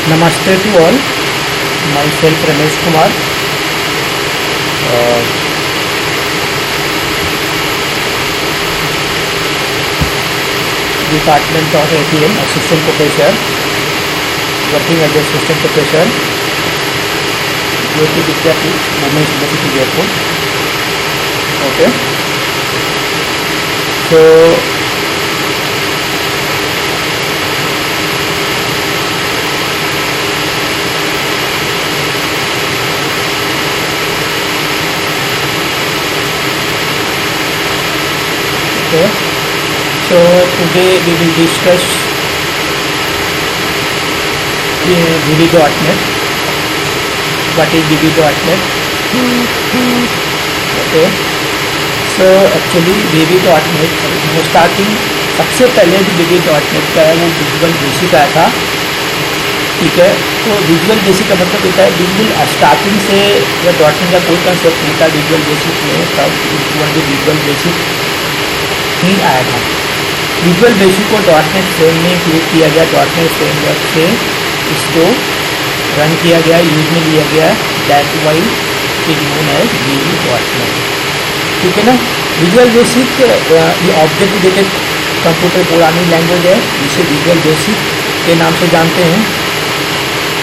Namaste to all. Myself Ramesh Kumar. Department of ATM, Assistant Professor, working as Assistant Professor, Jyoti Vidyapeeth, Women's University, Jaipur. Okay. So today we will discuss VB.NET. What is VB.NET? Okay. So actually VB.NET starting सबसे पहले जो VB.NET का है वो visual basic आया था. ठीक है. तो विजुअल बेसिक का मतलब होता है बिल्कुल स्टार्टिंग से या .NET का कोई कंसेप्ट नहीं था विजुअल बेसिक में, तब विजुअल बेसिक ही आया था. विजुअल बेसिक को .NET फ्रेम में इंक्लूड किया गया. .NEट फ्रेमवर्क से इसको रन किया गया, यूज में लिया गया. That why it known as VB.NET. ठीक है ना. विजुअल बेसिक ये object oriented computer programming language है जिसे विजुअल बेसिक के नाम से जानते हैं.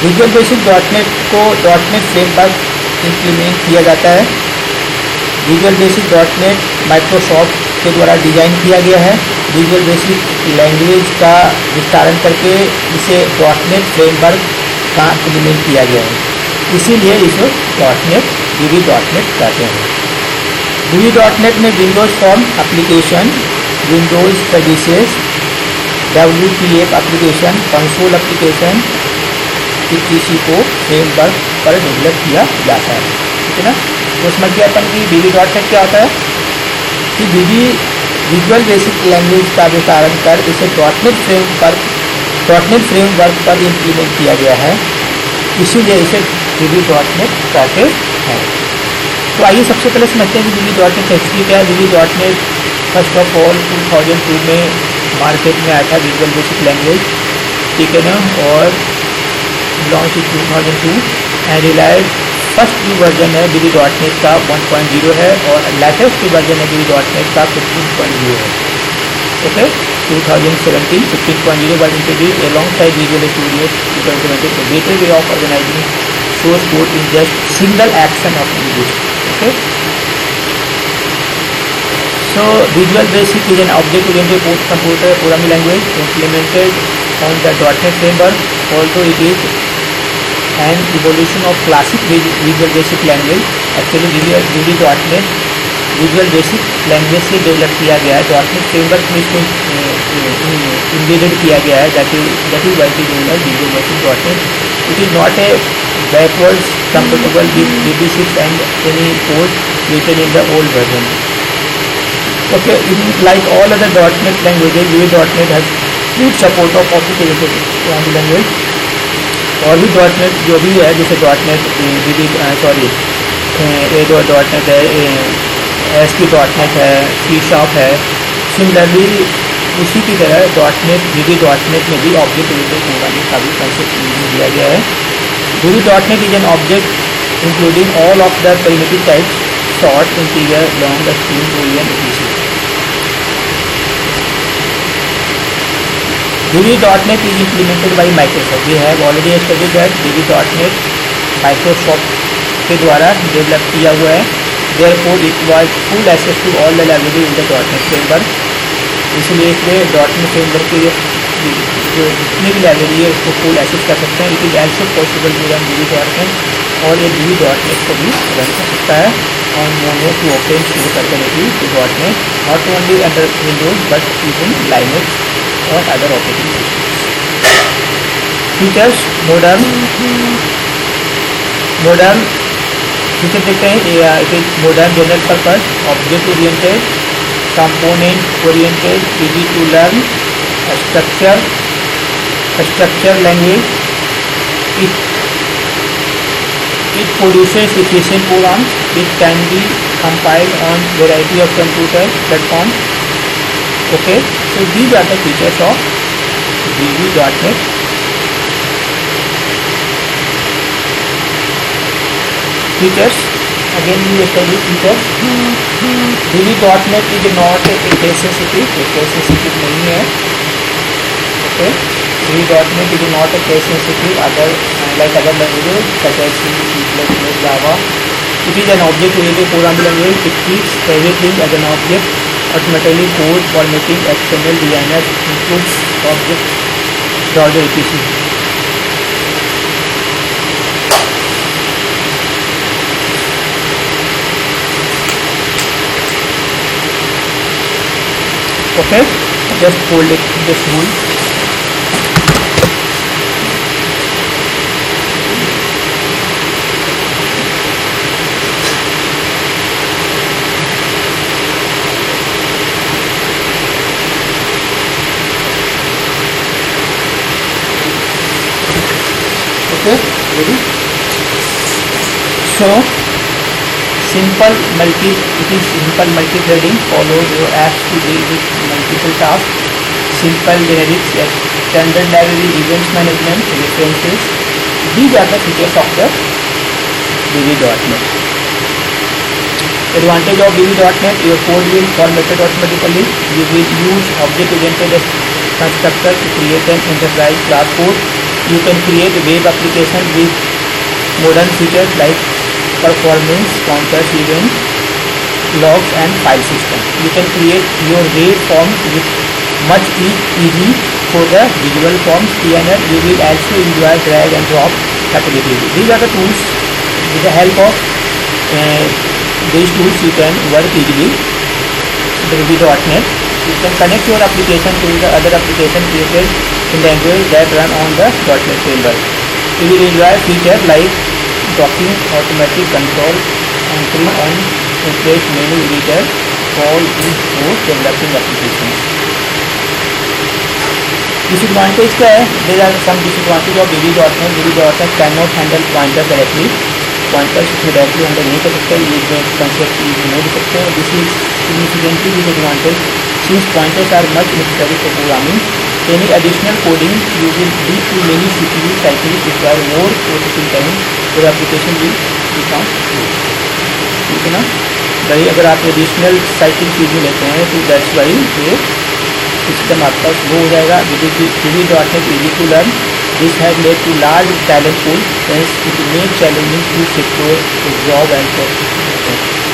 विजुअल बेसिक .NET को .NEट फ्रेमवर्क इम्प्लीमेंट किया जाता है. विजुअल बेसिक .NEट माइक्रोसॉफ्ट के द्वारा डिज़ाइन किया गया है. विजुअल बेसिक लैंग्वेज का विस्तारण करके इसे .NEट फ्रेमवर्क का इम्प्लीमेंट किया गया है, इसीलिए इसे .NEट VB.NET कहते हैं. VB.NEट में Windows form application, Windows services, WPF application, console application इत्यादि को फ्रेमवर्क पर डेवलप किया जाता है. ठीक है ना. तो समझ गया अपन कि VB.NEट क्या होता है कि विजुअल बेसिक लैंग्वेज का विस्तारण कर इसे .NEट फ्रेमवर्क पर इम्प्लीमेंट किया गया है, इसीलिए इसे VB.NET कहते हैं. तो आइए सबसे पहले समझते हैं कि VB.NEट एक्चुअली क्या है. VB.NEट फर्स्ट ऑफ ऑल 2002 में मार्केट में आया था विजुअल बेसिक लैंग्वेज. ठीक है ना. और launch in 2002 and relied first जो वर्जन है VB.NET का 1.0 है और लेटेस्ट वर्जन है VB.NET का 15.0 है. Okay. 2017 15.0 was introduced alongside Visual Studio 2020. So better way of organizing source code in just single action of use. Okay. So Visual Basic is an object-oriented computer programming language implemented on the .NET framework. Although it is an evolution of classic Visual Basic language, actually VB.NET visual basic language से develop किया गया है. .NEट framework में इसको embedded किया गया है. That is why it is known as Visual Basic .NET. It is not a backwards compatible with VB6 and any code written in the old version. Okay, like all other .NET languages, VB.NET has good support of object-oriented programming language. और भी .NET जो भी है जैसे .NET .NET है, ASP.NET है, C# है. Similarly उसी की तरह .NET VB.NET में भी ऑब्जेक्ट ओरिएंटेड प्रोग्रामिंग का भी कंसेप्ट यूज किया गया है. VB.NET is an object including all of the primitive types short, integer, long, string, Boolean etc. VB.NET is implemented by Microsoft. We have already studied that VB.NET Microsoft के द्वारा develop किया हुआ है. Therefore it was full access to all the library in the .NET framework. इसलिए इसमें .NET framework के जो जितनी भी लाइब्रेरी है उसको फुल एक्सेस कर सकते हैं. It is also possible to run VB.NET और ये VB.NET को भी रन कर सकता है on Mono too open source alternative to .NET, not only under Windows but even Linux और other operating systems. Features modern feature देखते हैं. It is modern general purpose, object oriented, component oriented, easy to learn, structure language. It produces efficient programs. It can be compiled on variety of computer platforms. Okay, so these are the features of VB.NET. Features, again we study features. VB.NET is not a case sensitive, नहीं है. Okay, VB.NET is not a case sensitive like other languages such as C, C++, Java. It is an object-oriented programming language. It treats everything as an object. Automatically code formatting, XML designers includes object browser etc. Okay, just hold it, just hold. Okay, ready? So simple multi-threading follows your apps to deal with multiple tasks. Simple generics, standard library, events management, references. These are the features of the VB.NET. Advantage of VB.NET: your code will formatted automatically. You will use object-oriented constructor to create an enterprise class code. You can create web application with modern features like performance, counters, event, logs and file system. You can create your web forms with much easy for the visual forms. PNL, you will also enjoy drag and drop capability. These are the tools. With the help of these tools you can work easily with VB.NET. You can connect your application to the other application created in language that run on the .NET framework. You will enjoy features like docking, automatic control, entry and refresh menu editor, all is for developing applications. Disadvantage क्या है? There are some disadvantage of VB.NET. VB.NET cannot handle pointer directly. Pointers directly handle नहीं कर सकते, use में concept use नहीं कर सकते. This is significantly disadvantage since pointers are much necessary for programming. Any additional coding you will lead to many CPU cycles require more processing time. Your application will become slow. ठीक है ना भाई, अगर आप additional cycle use में लेते हैं तो दैट्स वाई ये सिस्टम आपका स्लो हो जाएगा. VB.NET easy to learn. This has led to large talent pool. Hence it may challenging to secure a job and for.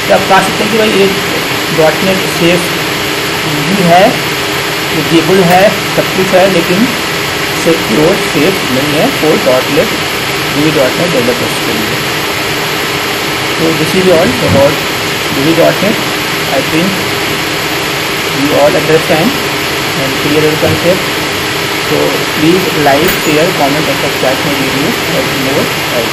तो आप कह सकते हैं कि भाई ये .NET सेफ भी है, एग्जीबल है, सब कुछ है, लेकिन सिक्योर सेफ नहीं है फॉर .NET VB.NET डेवलपर्स के लिए. तो this is all about VB.NET. I think you all understand and clear your concept. So please like, share, comment and subscribe my video for more help.